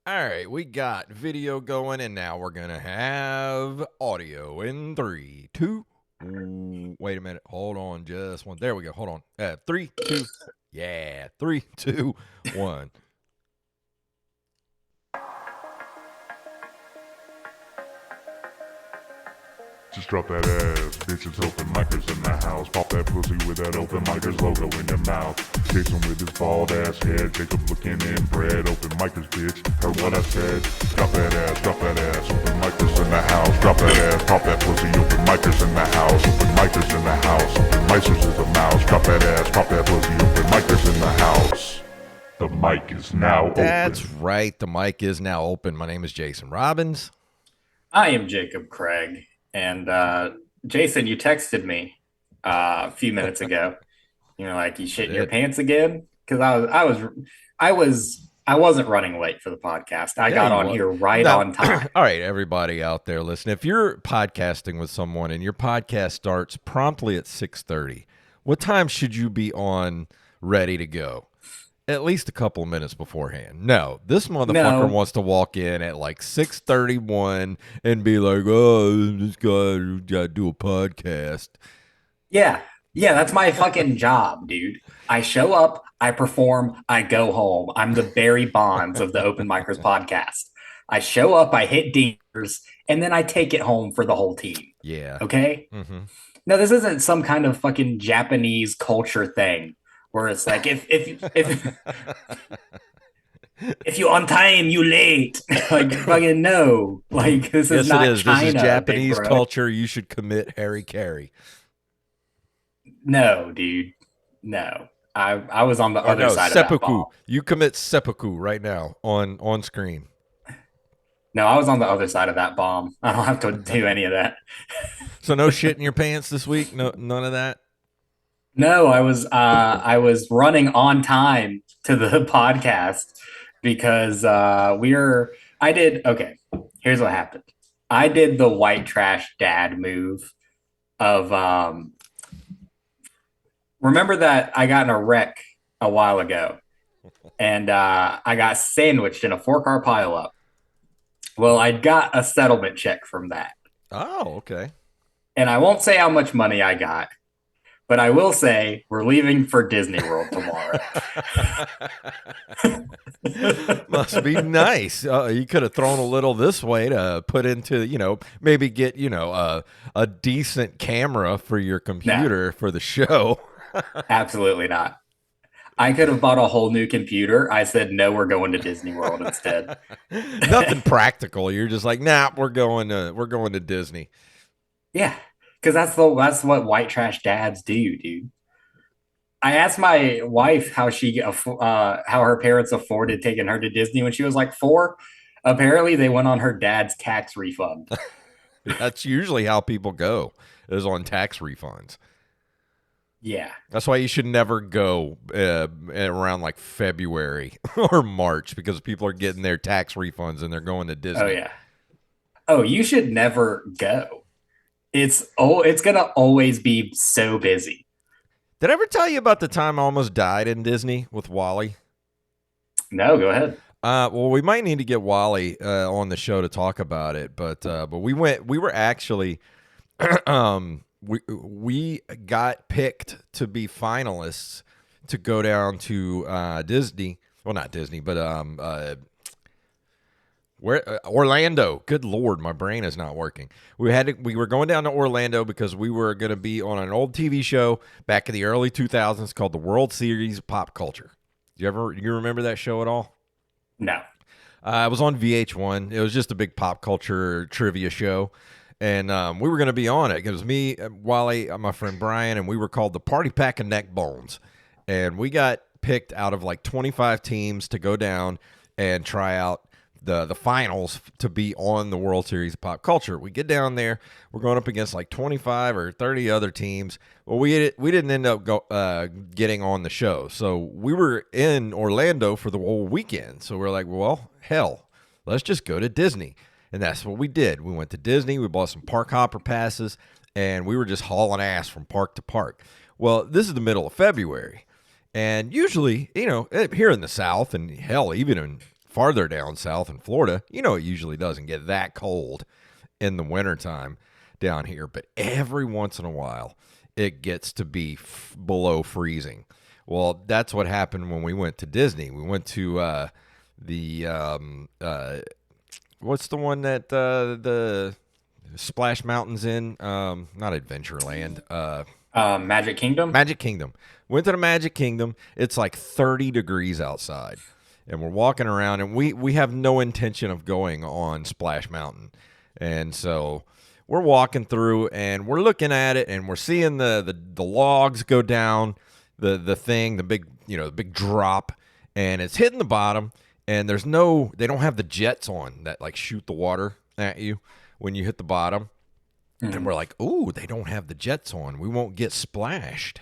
All right, we got video going, and now we're gonna have audio in three, two. Wait a minute. Hold on, just one. There we go. Hold on. Three, two. Yeah, three, two, one. Just drop that ass, bitches. Open micers in the house. Pop that pussy with that open micers logo in your mouth. Jason with his bald ass head. Jacob looking inbred. Open micers, bitch. Heard what I said. Drop that ass, drop that ass. Open micers in the house. Drop that ass, pop that pussy. Open micers in the house. Open micers in the house. Open micers is a mouse. Drop that ass, pop that pussy. Open micers in the house. The mic is now open. That's right. The mic is now open. My name is Jason Robbins. I am Jacob Craig. And Jason, you texted me a few minutes ago. You know, like you shit in your pants again, because I wasn't running late for the podcast. I got on here right on time. All right, everybody out there, listen. If you're podcasting with someone and your podcast starts promptly at 6:30, what time should you be on, ready to go? At least a couple of minutes beforehand. No, this motherfucker wants to walk in at like 6:31 and be like, "Oh, this guy got to do a podcast." Yeah, that's my fucking job, dude. I show up, I perform, I go home. I'm the Barry Bonds of the Open Micers podcast. I show up, I hit dingers, and then I take it home for the whole team. Yeah. Okay? Mm-hmm. No, this isn't some kind of fucking Japanese culture thing. Where it's like if if you on time, you late. Like fucking no. Like this is not China. This is Japanese culture. You should commit harikari. No, dude. No. I was on the other side seppuku. of that ball. You commit seppuku right now on screen. No, I was on the other side of that bomb. I don't have to do any of that. So no shit in your pants this week? No, none of that? No, I was running on time to the podcast because here's what happened. I did the white trash dad move of remember that I got in a wreck a while ago and I got sandwiched in a 4-car pileup. Well, I got a settlement check from that. Oh, okay. And I won't say how much money I got. But I will say we're leaving for Disney World tomorrow. Must be nice. You could have thrown a little this way to put into, maybe get, a decent camera for your computer for the show. Absolutely not. I could have bought a whole new computer. I said, no, we're going to Disney World instead. Nothing practical. You're just like, nah, we're going to Disney. Yeah. Because that's what white trash dads do, dude. I asked my wife how her parents afforded taking her to Disney when she was like 4. Apparently, they went on her dad's tax refund. That's usually how people go, is on tax refunds. Yeah. That's why you should never go around like February or March, because people are getting their tax refunds and they're going to Disney. Oh, yeah. Oh, you should never go. It's gonna always be so busy. Did I ever tell you about the time I almost died in Disney with Wally? No, go ahead. Well, we might need to get Wally on the show to talk about it, but we were actually we got picked to be finalists to go down to Disney. Well, not Disney, but Orlando. Good Lord, my brain is not working. We were going down to Orlando because we were going to be on an old TV show back in the early 2000s called the World Series of Pop Culture. You remember that show at all? No. It was on VH1. It was just a big pop culture trivia show. And we were going to be on it. It was me, Wally, my friend Brian, and we were called the Party Pack of Neck Bones. And we got picked out of like 25 teams to go down and try out the finals to be on the World Series of Pop Culture. We get down there. We're going up against like 25 or 30 other teams. Well, we didn't end up getting on the show. So we were in Orlando for the whole weekend. So we're like, well, hell, let's just go to Disney. And that's what we did. We went to Disney. We bought some park hopper passes, and we were just hauling ass from park to park. Well, this is the middle of February. And usually, here in the South, and hell, even in farther down south in Florida, it usually doesn't get that cold in the wintertime down here. But every once in a while, it gets to be below freezing. Well, that's what happened when we went to Disney. We went to what's the one that the Splash Mountain's in? Not Adventureland. Magic Kingdom? Magic Kingdom. Went to the Magic Kingdom. It's like 30 degrees outside. And we're walking around, and we have no intention of going on Splash Mountain. And so we're walking through, and we're looking at it, and we're seeing the logs go down, the big drop, and it's hitting the bottom, and they don't have the jets on that like shoot the water at you when you hit the bottom. Mm-hmm. And we're like, ooh, they don't have the jets on. We won't get splashed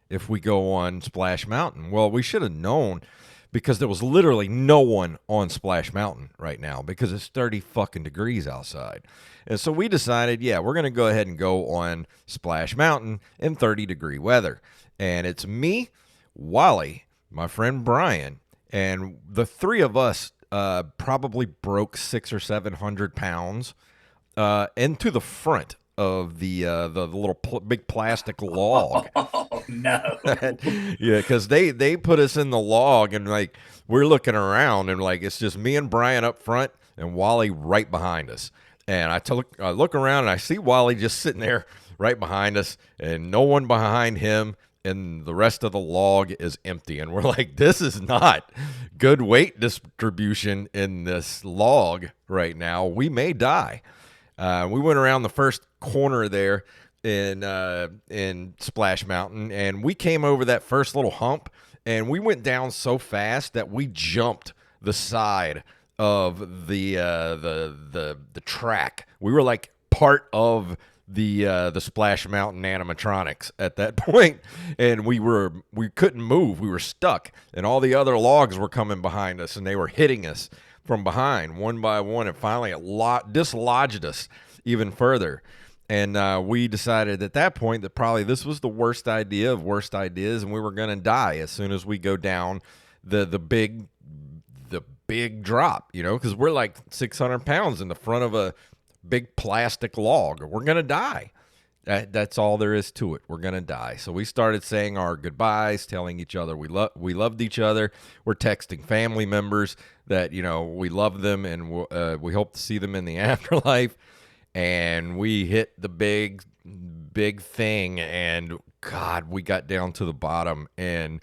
if we go on Splash Mountain. Well, we should have known, because there was literally no one on Splash Mountain right now because it's 30 fucking degrees outside. And so we decided, we're going to go ahead and go on Splash Mountain in 30-degree weather. And it's me, Wally, my friend Brian, and the three of us probably broke 600 or 700 pounds into the front of the little big plastic log. Oh no! Yeah, because they put us in the log, and like we're looking around, and like it's just me and Brian up front, and Wally right behind us. And I look around, and I see Wally just sitting there right behind us, and no one behind him, and the rest of the log is empty. And we're like, this is not good weight distribution in this log right now. We may die. We went around the first corner there in Splash Mountain, and we came over that first little hump, and we went down so fast that we jumped the side of the track. We were like part of the Splash Mountain animatronics at that point, and we couldn't move. We were stuck, and all the other logs were coming behind us, and they were hitting us from behind one by one, and finally it dislodged us even further. And we decided at that point that probably this was the worst idea of worst ideas, and we were going to die as soon as we go down the big drop, because we're like 600 pounds in the front of a big plastic log. We're going to die. That's all there is to it. We're going to die. So we started saying our goodbyes, telling each other we loved each other. We're texting family members that, we love them, and we hope to see them in the afterlife. And we hit the big thing, and God, we got down to the bottom, and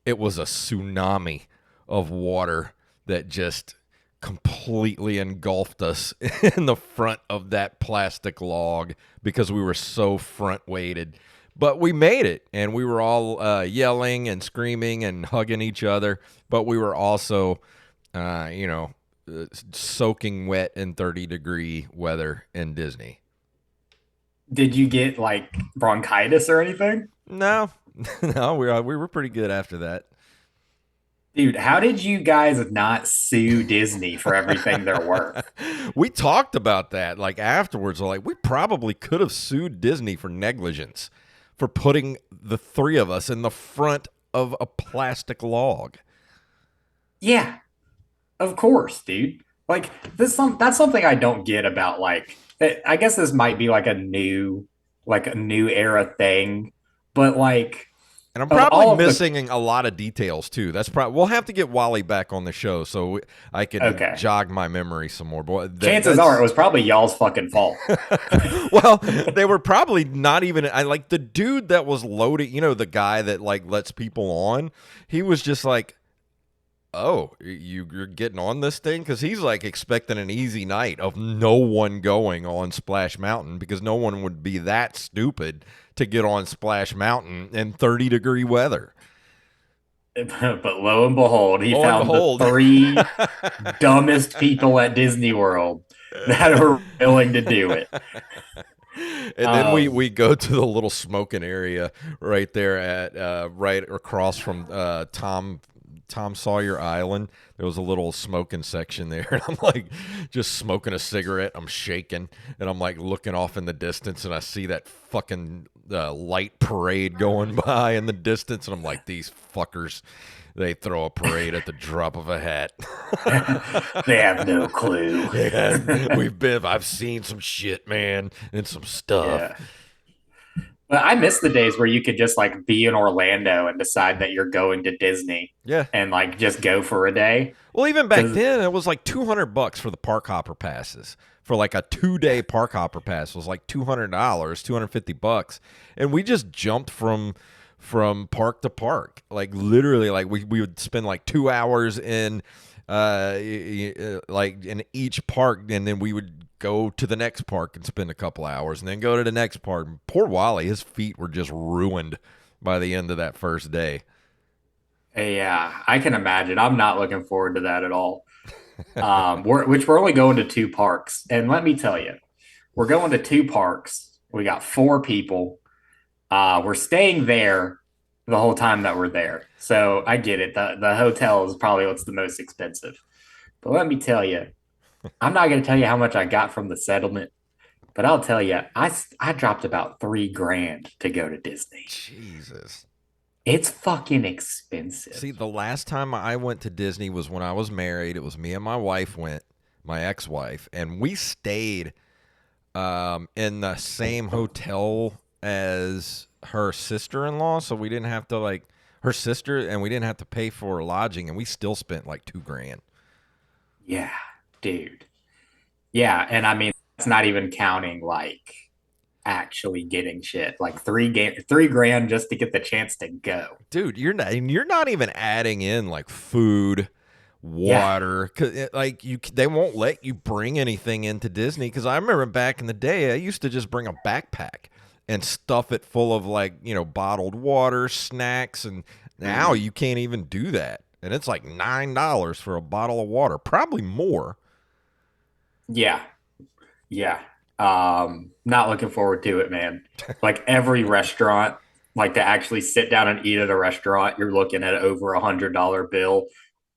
it was a tsunami of water that just completely engulfed us in the front of that plastic log because we were so front weighted. But we made it, and we were all yelling and screaming and hugging each other, but we were also soaking wet in 30-degree weather in Disney. Did you get like bronchitis or anything? No, we were pretty good after that. Dude, how did you guys not sue Disney for everything they're worth? We talked about that like afterwards. Like, we probably could have sued Disney for negligence for putting the three of us in the front of a plastic log. Yeah, of course, dude. Like, that's something I don't get about, like, I guess this might be like a new era thing, but like, and I'm probably missing a lot of details too. That's probably, we'll have to get Wally back on the show so I can jog my memory some more. Boy, chances are it was probably y'all's fucking fault. Well, they were probably not even. I like the dude that was loading. The guy that like lets people on. He was just like, oh, you're getting on this thing? Because he's like expecting an easy night of no one going on Splash Mountain, because no one would be that stupid to get on Splash Mountain in 30-degree weather. But lo and behold, he found the three dumbest people at Disney World that are willing to do it. And then we go to the little smoking area right there at right across from Tom Sawyer Island. There was a little smoking section there, and I'm like just smoking a cigarette. I'm shaking, and I'm like looking off in the distance, and I see that fucking light parade going by in the distance, and I'm like, these fuckers, They throw a parade at the drop of a hat. They have no clue. I've seen some shit, man, and some stuff. Yeah. But I miss the days where you could just like be in Orlando and decide that you're going to Disney Yeah. and like just go for a day. Well, even back Because then, it was like $200 for the park hopper passes. For like a 2-day park hopper pass was like $200, $250, and we just jumped from park to park. Like literally, like we would spend like 2 hours in like in each park, and then we would go to the next park and spend a couple hours, and then go to the next park. Poor Wally, his feet were just ruined by the end of that first day. yeah, I can imagine. I'm not looking forward to that at all. We're only going to two parks, and let me tell you, we're going to two parks. We got four people. We're staying there the whole time that we're there, so I get it. The hotel is probably what's the most expensive. But let me tell you, I'm not going to tell you how much I got from the settlement, but I'll tell you, I dropped about 3 grand to go to Disney. Jesus. It's fucking expensive. See, the last time I went to Disney was when I was married. It was me and my wife went, my ex-wife, and we stayed in the same hotel as her sister-in-law, so we didn't have to like her sister, and we didn't have to pay for lodging, and we still spent like 2 grand. Yeah, dude. Yeah, and I mean, it's not even counting like actually getting shit. Like 3 grand just to get the chance to go. Dude, you're not even adding in like food, Yeah. water, cause like they won't let you bring anything into Disney. Because I remember back in the day, I used to just bring a backpack and stuff it full of like bottled water, snacks, and now Mhm. you can't even do that. And it's like $9 for a bottle of water, probably more. Yeah. Yeah. Not looking forward to it, man. Like every restaurant, like to actually sit down and eat at a restaurant, you're looking at over $100 bill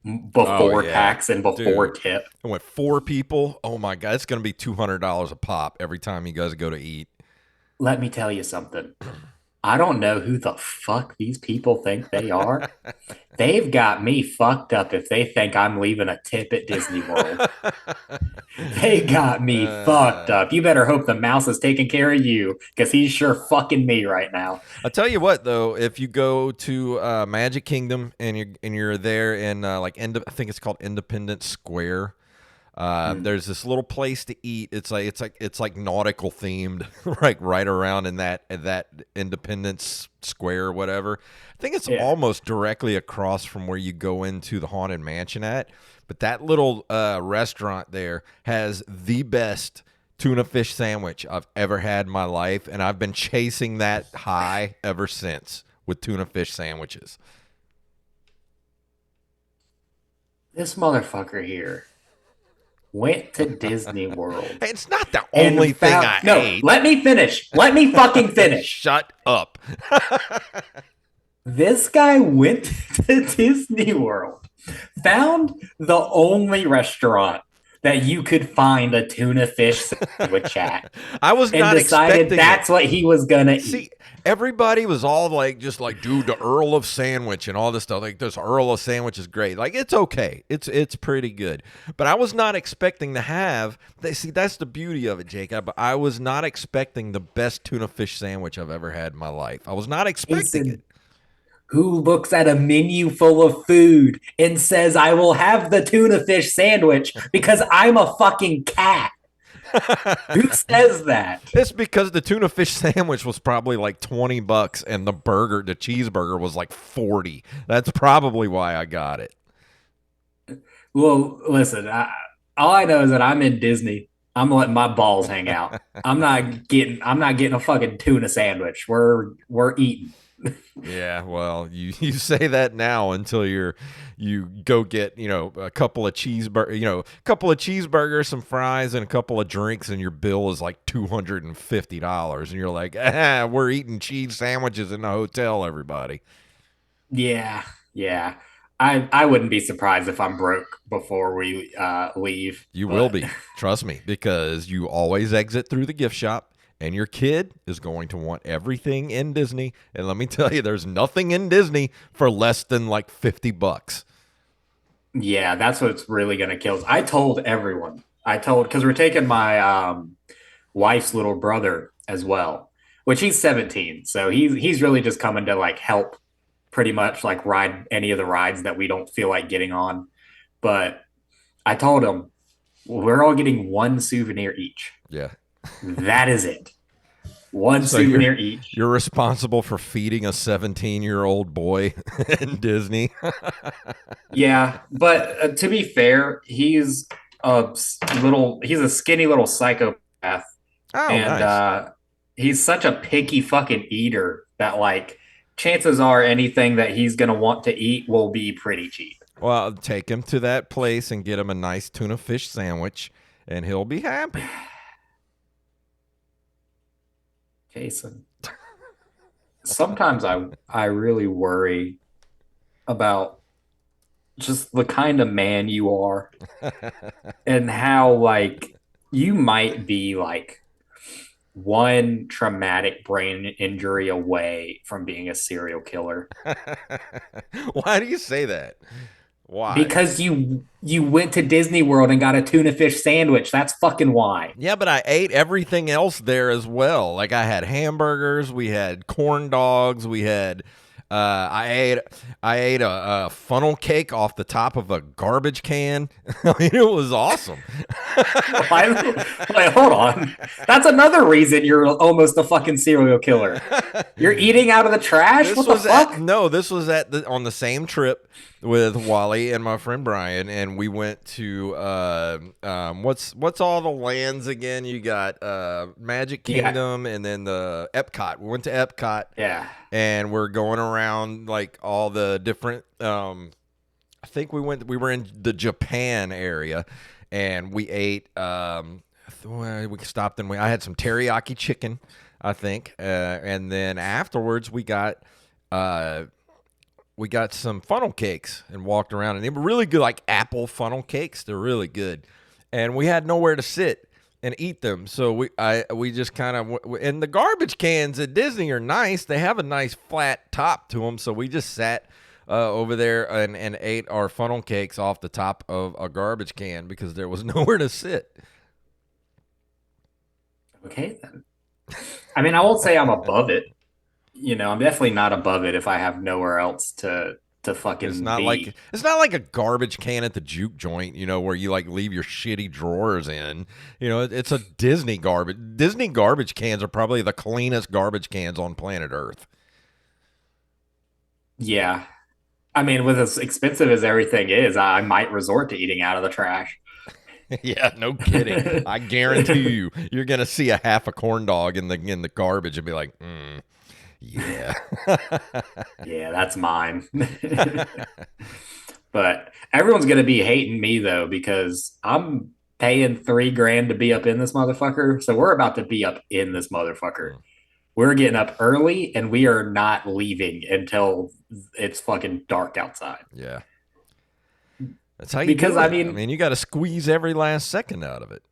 Oh before yeah, tax and before dude. tip. I went 4 people. Oh my god, it's gonna be $200 a pop every time you guys go to eat. Let me tell you something. I don't know who the fuck these people think they are. They've got me fucked up if they think I'm leaving a tip at Disney World. They got me fucked uh, up. You better hope the mouse is taking care of you because he's sure fucking me right now. I'll tell you what though, if you go to Magic Kingdom and you're there in I think it's called Independence Square. Mm, There's this little place to eat. It's like nautical themed, right around in that Independence Square or whatever. I think it's yeah. almost directly across from where you go into the Haunted Mansion at. But that little restaurant there has the best tuna fish sandwich I've ever had in my life, and I've been chasing that high ever since with tuna fish sandwiches. This motherfucker here went to Disney World Hey, it's not the only and thing found. I No, ate. let me finish. Let me fucking finish. Shut up. This guy went to Disney World, found the only restaurant that you could find a tuna fish sandwich at, I was and not decided expecting it. that's what he was gonna See, eat. everybody was all like, just like, dude, the Earl of Sandwich and all this stuff. Like, this Earl of Sandwich is great. Like, it's okay. It's pretty good. But I was not expecting to have. See, that's the beauty of it, Jacob. I was not expecting the best tuna fish sandwich I've ever had in my life. I was not expecting it. Jason, who looks at a menu full of food and says, I will have the tuna fish sandwich because I'm a fucking cat? Who says that? It's because the tuna fish sandwich was probably like $20 and the cheeseburger was like 40. That's probably why I got it. Well, listen, all I know is that I'm in Disney. I'm letting my balls hang out. I'm not getting a fucking tuna sandwich. We're eating. Yeah, well, you say that now until you go get, a couple of cheeseburgers, some fries, and a couple of drinks, and your bill is like $250, and you're like, we're eating cheese sandwiches in the hotel, everybody. Yeah, yeah. I wouldn't be surprised if I'm broke before we leave. You will But be, trust me, because you always exit through the gift shop, And your kid is going to want everything in Disney. And let me tell you, there's nothing in Disney for less than like $50. Yeah, that's what's really gonna kill us. I told everyone. I told because we're taking my wife's little brother as well, which he's 17, so he's really just coming to like help, pretty much like ride any of the rides that we don't feel like getting on. But I told him we're all getting one souvenir each. Yeah. That is it. One So souvenir each. you're responsible for feeding a 17-year-old boy in Disney. Yeah, but to be fair, he's a skinny little psychopath, Oh, and nice. he's such a picky fucking eater that like chances are anything that he's gonna want to eat will be pretty cheap. Well, take him to that place and get him a nice tuna fish sandwich, and he'll be happy. Jason, sometimes I really worry about just the kind of man you are and how like you might be like one traumatic brain injury away from being a serial killer Why do you say that? Why? because you went to Disney World and got a tuna fish sandwich. That's fucking why. Yeah, but I ate everything else there as well. Like I had hamburgers, we had corn dogs, we had I ate a funnel cake off the top of a garbage can. I mean, it was awesome. Wait, hold on. That's another reason you're almost a fucking serial killer. You're eating out of the trash? This What the was fuck? this was on the same trip with Wally and my friend Brian, and we went to what's all the lands again? You got Magic Kingdom and then the Epcot. We went to Epcot. Yeah. And we're going around like all the different I think we were in the Japan area, and we ate we stopped and I had some teriyaki chicken, I think, and then afterwards we got some funnel cakes and walked around, and they were really good, like apple funnel cakes. They're really good, and we had nowhere to sit and eat them, so we just kind of, and the garbage cans at Disney are nice. They have a nice flat top to them, so we just sat over there and ate our funnel cakes off the top of a garbage can because there was nowhere to sit. Okay then. I mean, I won't say I'm above it. You know, I'm definitely not above it if I have nowhere else to fucking It's not be. like a garbage can at the juke joint, where you like leave your shitty drawers in. It's a Disney garbage. Disney garbage cans are probably the cleanest garbage cans on planet Earth. Yeah. I mean, with as expensive as everything is, I might resort to eating out of the trash. Yeah, no kidding. I guarantee you're gonna see a half a corn dog in the garbage and be like, yeah. Yeah, that's mine. But everyone's gonna be hating me though because I'm paying $3,000 to be up in this motherfucker. So we're about to be up in this motherfucker. We're getting up early and we are not leaving until it's fucking dark outside. Yeah. That's how you Because do it. I mean, you got to squeeze every last second out of it.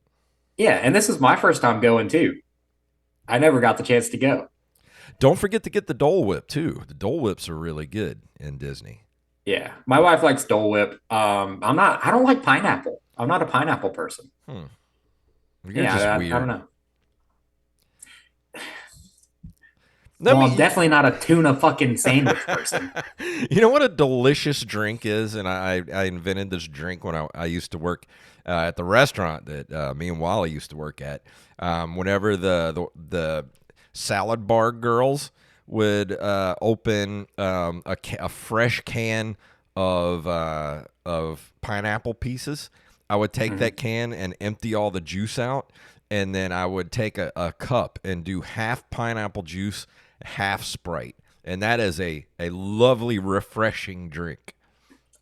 yeah, and this is my first time going too. I never got the chance to go. Don't forget to get the Dole Whip too. The Dole Whips are really good in Disney. Yeah, my wife likes Dole Whip. I don't like pineapple. I'm not a pineapple person. You're just weird. I don't know. I'm definitely not a tuna fucking sandwich person. You know what a delicious drink is? And I invented this drink when I used to work at the restaurant that me and Wally used to work at. Whenever the salad bar girls would open a fresh can of pineapple pieces, I would take that can and empty all the juice out, and then I would take a cup and do half pineapple juice, half Sprite, and that is a lovely, refreshing drink.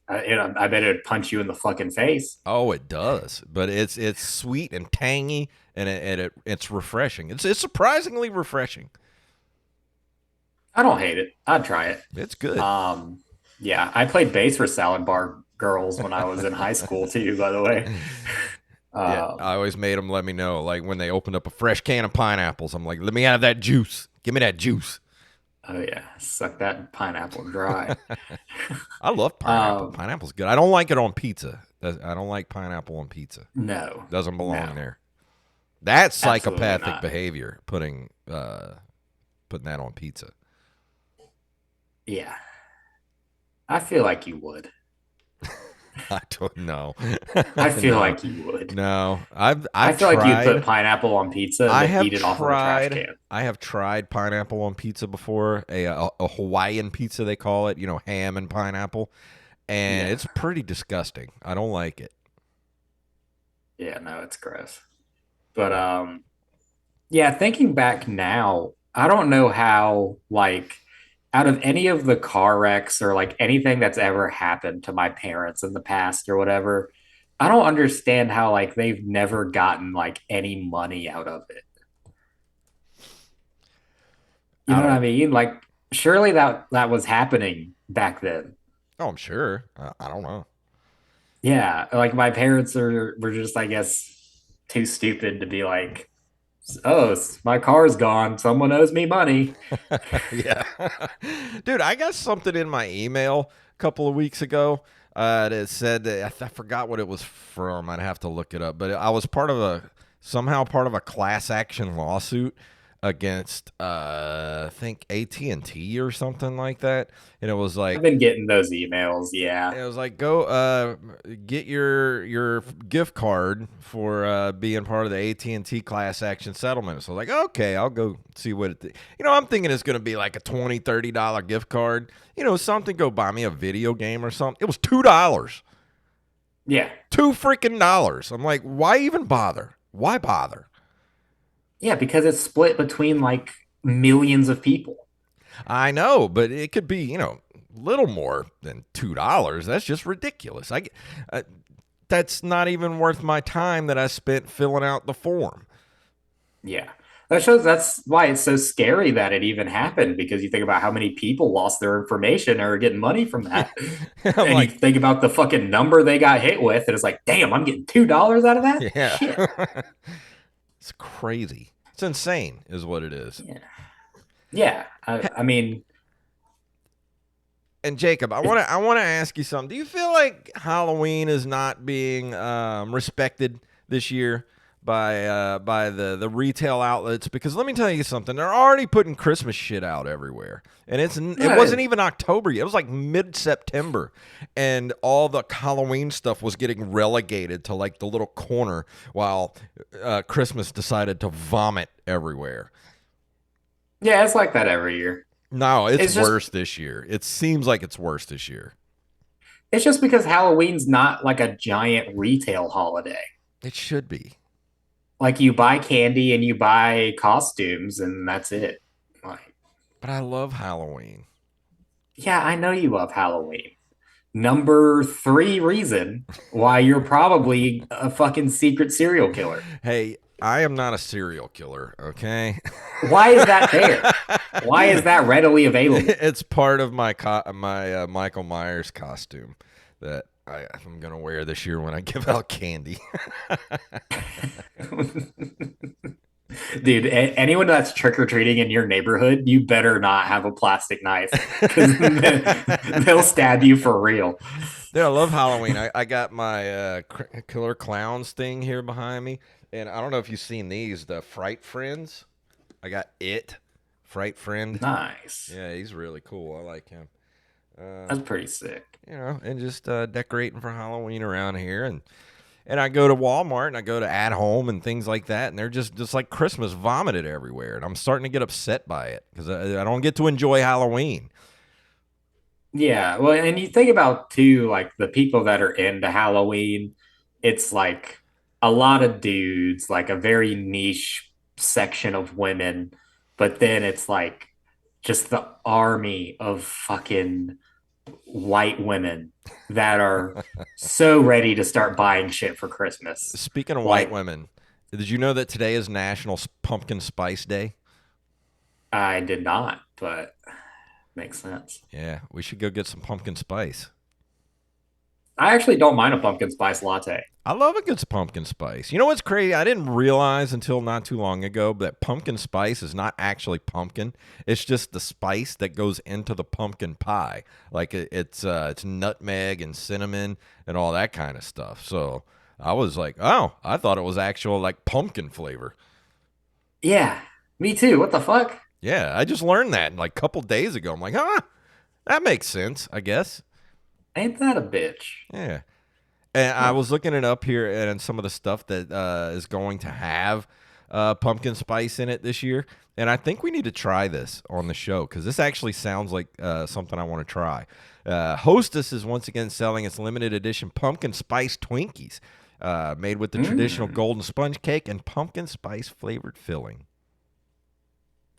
I bet it'd punch you in the fucking face. Oh, it does, but it's sweet and tangy, and it's refreshing. It's surprisingly refreshing. I don't hate it. I'd try it. It's good. Yeah, I played bass for Salad Bar Girls when I was in high school too, by the way. Yeah, I always made them let me know. Like when they opened up a fresh can of pineapples, I'm like, let me have that juice. Give me that juice. Oh yeah, suck that pineapple dry. I love pineapple. Um, Pineapple's good. I don't like it on pizza. I don't like pineapple on pizza. no, Doesn't belong no, there. That's absolutely psychopathic not. behavior. Putting that on pizza. Yeah, I feel like you would. I don't know. I feel No, like you would. no. I I've feel like you'd put tried. pineapple on pizza and I then have eat it off of a trash tried. can. I have tried pineapple on pizza before. A Hawaiian pizza they call it. Ham and pineapple, and Yeah, it's pretty disgusting. I don't like it. yeah, no, it's gross. But yeah, thinking back now, I don't know how, like, out of any of the car wrecks or like anything that's ever happened to my parents in the past or whatever, I don't understand how like they've never gotten like any money out of it. You I know what I don't. mean? Like, surely that was happening back then. Oh, I'm sure. I don't know. Yeah, like my parents were just, I guess, too stupid to be like, "Oh, my car's gone. Someone owes me money." Yeah. Dude, I got something in my email a couple of weeks ago that said that I forgot what it was from. I'd have to look it up, but I was somehow part of a class action lawsuit against I think AT&T or something like that. And I've been getting those emails. Yeah. it was like go get your gift card for being part of the AT&T class action settlement. So like, okay, I'll go see what I'm thinking it's going to be like a $20-$30 gift card. Something, go buy me a video game or something. It was $2. Yeah. Two freaking dollars. I'm like, why even bother? Why bother? Yeah, because it's split between like millions of people. I know, but it could be, little more than $2. That's just ridiculous. Uh, that's not even worth my time that I spent filling out the form. Yeah. That's why it's so scary that it even happened, because you think about how many people lost their information or are getting money from that. I'm And you like, think about the fucking number they got hit with, and it's like, damn, I'm getting $2 out of that? yeah. Shit. It's crazy. It's insane, is what it is. Yeah. Yeah. I mean, And Jacob, I want to ask you something. Do you feel like Halloween is not being respected this year by the retail outlets? Because let me tell you something, they're already putting Christmas shit out everywhere, and it wasn't even October yet. It was like mid-September, and all the Halloween stuff was getting relegated to like the little corner, while Christmas decided to vomit everywhere. yeah, it's like that every year. No, it's It's just worse this year. It seems like it's worse this year. it's just because Halloween's not like a giant retail holiday. It should be. Like, you buy candy and you buy costumes and that's it. Like, But I love Halloween. yeah, I know you love Halloween. Number three reason why you're probably a fucking secret serial killer. Hey, I am not a serial killer, okay? Why is that there? Why is that readily available? It's part of my Michael Myers costume that I'm going to wear this year when I give out candy. Dude, anyone that's trick or treating in your neighborhood, you better not have a plastic knife, because they'll stab you for real. Dude, I love Halloween. I got my Killer Clowns thing here behind me. And I don't know if you've seen these, the Fright Friends. I got It, Fright Friend. Nice. Yeah, he's really cool. I like him. That's pretty sick. And just decorating for Halloween around here. And I go to Walmart and I go to At Home and things like that. And they're just like Christmas vomited everywhere. And I'm starting to get upset by it because I don't get to enjoy Halloween. Yeah, well, and you think about too, like the people that are into Halloween, it's like a lot of dudes, like a very niche section of women, but then it's like just the army of fucking white women that are so ready to start buying shit for Christmas. Speaking of white Like, women, did you know that today is National Pumpkin Spice Day? I did not, but makes sense. Yeah, we should go get some pumpkin spice. I actually don't mind a pumpkin spice latte. I love a good pumpkin spice. You know what's crazy? I didn't realize until not too long ago that pumpkin spice is not actually pumpkin. It's just the spice that goes into the pumpkin pie. Like it's nutmeg and cinnamon and all that kind of stuff. So I was like, oh, I thought it was actual like pumpkin flavor. Yeah, me too. What the fuck? Yeah, I just learned that like a couple days ago. I'm like, that makes sense, I guess. Ain't that a bitch? Yeah. And I Huh. was looking it up here and some of the stuff that is going to have pumpkin spice in it this year. And I think we need to try this on the show because this actually sounds like something I want to try. Hostess is once again selling its limited edition pumpkin spice Twinkies made with the traditional Mm, golden sponge cake and pumpkin spice flavored filling.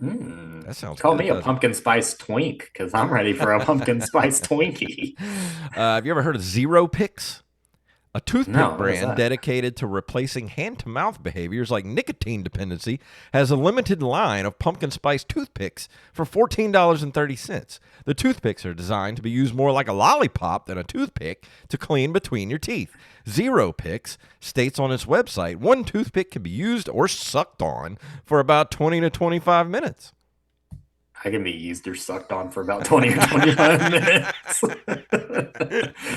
mm. That sounds Call good, me a doesn't pumpkin spice twink because I'm ready for a pumpkin spice Twinkie. it? Have you ever heard of Zero Pix? A toothpick No, what is brand that? dedicated to replacing hand-to-mouth behaviors like nicotine dependency has a limited line of pumpkin spice toothpicks for $14.30. The toothpicks are designed to be used more like a lollipop than a toothpick to clean between your teeth. Zero Picks states on its website one toothpick can be used or sucked on for about 20 to 25 minutes. I can be used or sucked on for about 20 or 25 minutes.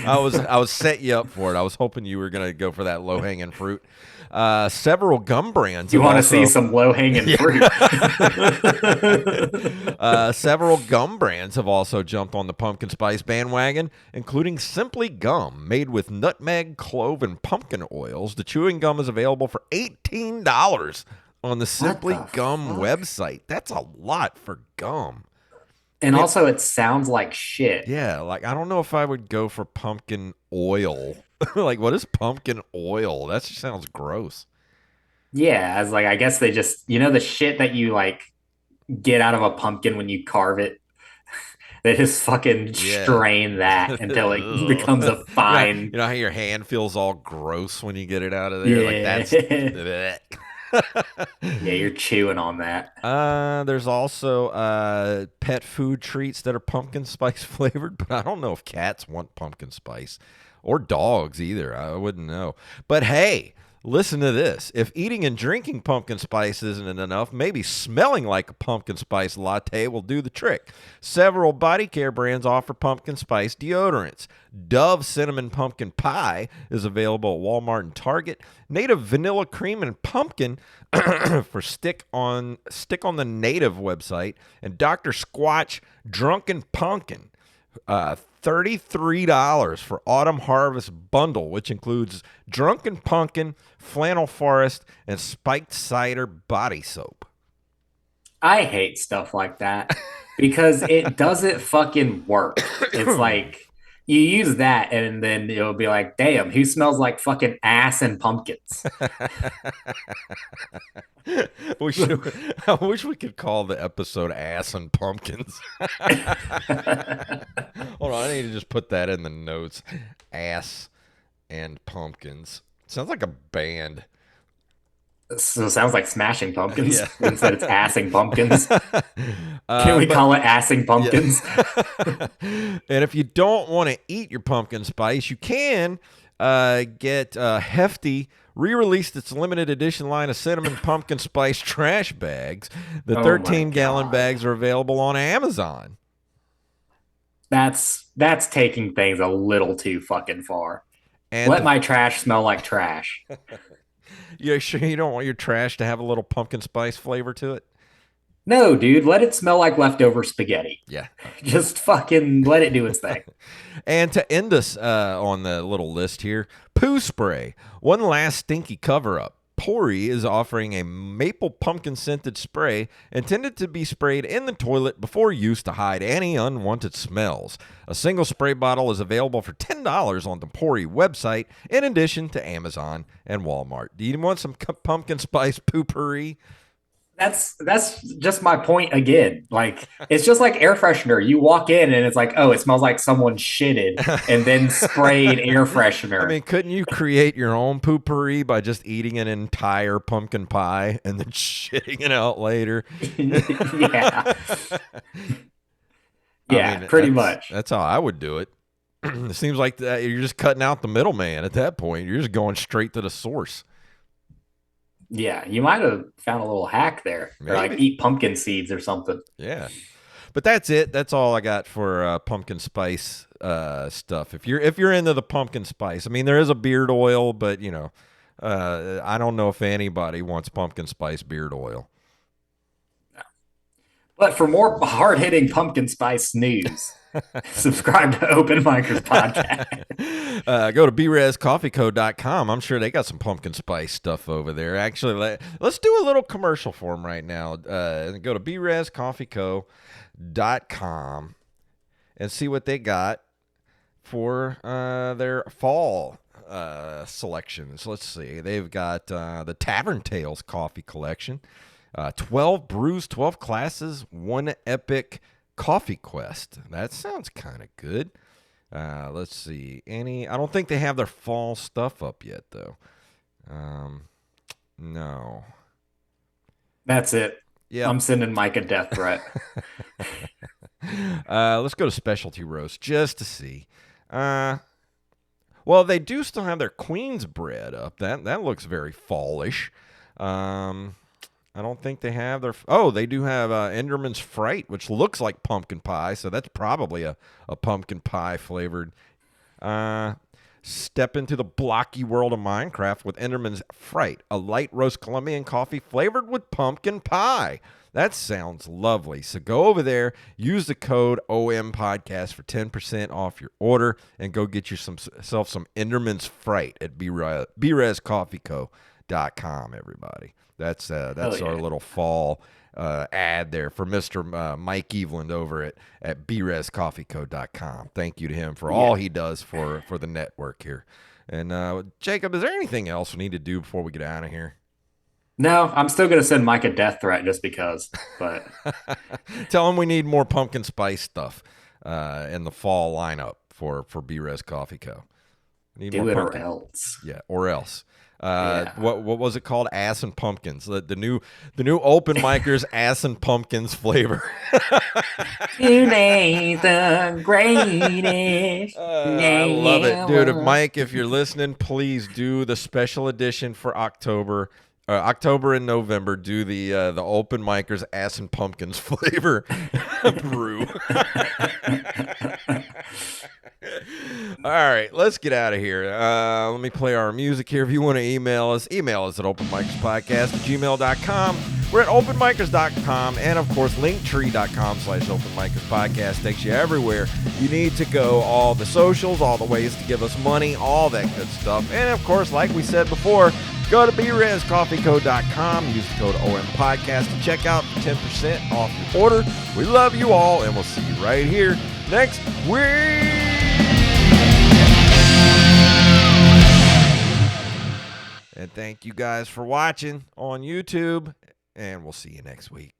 I was set you up for it. I was hoping you were gonna go for that low hanging fruit. Several gum brands You have want to see also some low hanging fruit? several gum brands have also jumped on the pumpkin spice bandwagon, including Simply Gum, made with nutmeg, clove, and pumpkin oils. The chewing gum is available for $18 on the What Simply the Gum fuck? website. That's a lot for gum. I And mean, also, it sounds like shit. yeah, like I don't know if I would go for pumpkin oil. Like, what is pumpkin oil? That just sounds gross. Yeah, as like I guess they just the shit that you like get out of a pumpkin when you carve it. They just fucking Yeah. strain that until it Ugh. becomes a fine. You know how your hand feels all gross when you get it out of there? Like Yeah, that's bleh. yeah, you're chewing on that. There's also pet food treats that are pumpkin spice flavored, but I don't know if cats want pumpkin spice or dogs either. I wouldn't know. But hey, listen to this. If eating and drinking pumpkin spice isn't enough, maybe smelling like a pumpkin spice latte will do the trick. Several body care brands offer pumpkin spice deodorants. Dove Cinnamon Pumpkin Pie is available at Walmart and Target. Native Vanilla Cream and Pumpkin for stick on the Native website, and Dr. Squatch Drunken Pumpkin. $33 for Autumn Harvest Bundle, which includes Drunken Pumpkin, Flannel Forest, and Spiked Cider Body Soap. I hate stuff like that because it doesn't fucking work. It's like you use that and then it'll be like, damn, who smells like fucking ass and pumpkins? we should, I wish we could call the episode Ass and Pumpkins. Hold on, I need to just put that in the notes. Ass and Pumpkins. Sounds like a band. So it sounds like smashing pumpkins Yeah. instead it's assing pumpkins. Can we But call it assing yeah. pumpkins? And if you don't want to eat your pumpkin spice, you can get Hefty re-released its limited edition line of cinnamon pumpkin spice trash bags. The Oh my 13-gallon God. bags are available on Amazon. That's taking things a little too fucking far. And Let my trash smell like trash. you sure you don't want your trash to have a little pumpkin spice flavor to it? No, dude, let it smell like leftover spaghetti. Yeah. Just fucking let it do its thing. And to end us on the little list here, poo spray. One last stinky cover up. Pori is offering a maple pumpkin scented spray intended to be sprayed in the toilet before use to hide any unwanted smells. A single spray bottle is available for $10 on the Pori website, in addition to Amazon and Walmart. Do you want some pumpkin spice poopery? That's just my point again. Like it's just like air freshener. You walk in and it's like, oh, it smells like someone shitted and then sprayed air I freshener. mean, couldn't you create your own poopery by just eating an entire pumpkin pie and then shitting it out later? Yeah. I Yeah, mean, pretty that's much. that's how I would do it. It seems like you're just cutting out the middleman at that point. You're just going straight to the source. Yeah, you might have found a little hack there, or like Maybe. eat pumpkin seeds or something. Yeah. But that's it. That's all I got for pumpkin spice stuff. If you're into the pumpkin spice, I mean, there is a beard oil, but I don't know if anybody wants pumpkin spice beard oil. But for more hard hitting pumpkin spice news, subscribe to Open Micers Podcast. Go to brezcoffeeco.com. I'm sure they got some pumpkin spice stuff over there. Actually, let's do a little commercial for them right now. Go to brezcoffeeco.com and see what they got for their fall selections. Let's see. They've got the Tavern Tales coffee collection. 12 brews, 12 classes, one epic coffee quest. That sounds kind of good. Let's see. I don't think they have their fall stuff up yet, though. No. That's it. Yeah. I'm sending Mike a death threat. Let's go to Specialty Roast just to see. Well, they do still have their Queen's bread up. That looks very fallish. I don't think they have their... Oh, they do have Enderman's Fright, which looks like pumpkin pie, so that's probably a pumpkin pie flavored. Step into the blocky world of Minecraft with Enderman's Fright, a light roast Colombian coffee flavored with pumpkin pie. That sounds lovely. So go over there, use the code OMPodcast for 10% off your order, and go get yourself some Enderman's Fright at brezcoffeeco.com, everybody. That's our little fall ad there for Mr. Mike Eveland over at brezcoffeeco.com. Thank you to him for all he does for the network here. And Jacob, is there anything else we need to do before we get out of here? No, I'm still going to send Mike a death threat just because. But tell him we need more pumpkin spice stuff in the fall lineup for B-Res Coffee Co. Do it or else. Yeah, or else. What was it called? Ass and pumpkins. The new Open Micers ass and pumpkins flavor. Today's the greatest. I love it, dude. Mike, if you're listening, please do the special edition for October and November. Do the Open Micers ass and pumpkins flavor brew. All right, let's get out of here. Let me play our music here. If you want to email us at openmicerspodcast@gmail.com. We're at openmicers.com, and of course linktr.com/openmicerspodcast takes you everywhere you need to go. All the socials, all the ways to give us money, all that good stuff. And of course, like we said before, go to brezcoffeeco.com, use the code OMPodcast to check out 10% off your order. We love you all, and we'll see you right here next week. And thank you guys for watching on YouTube, and we'll see you next week.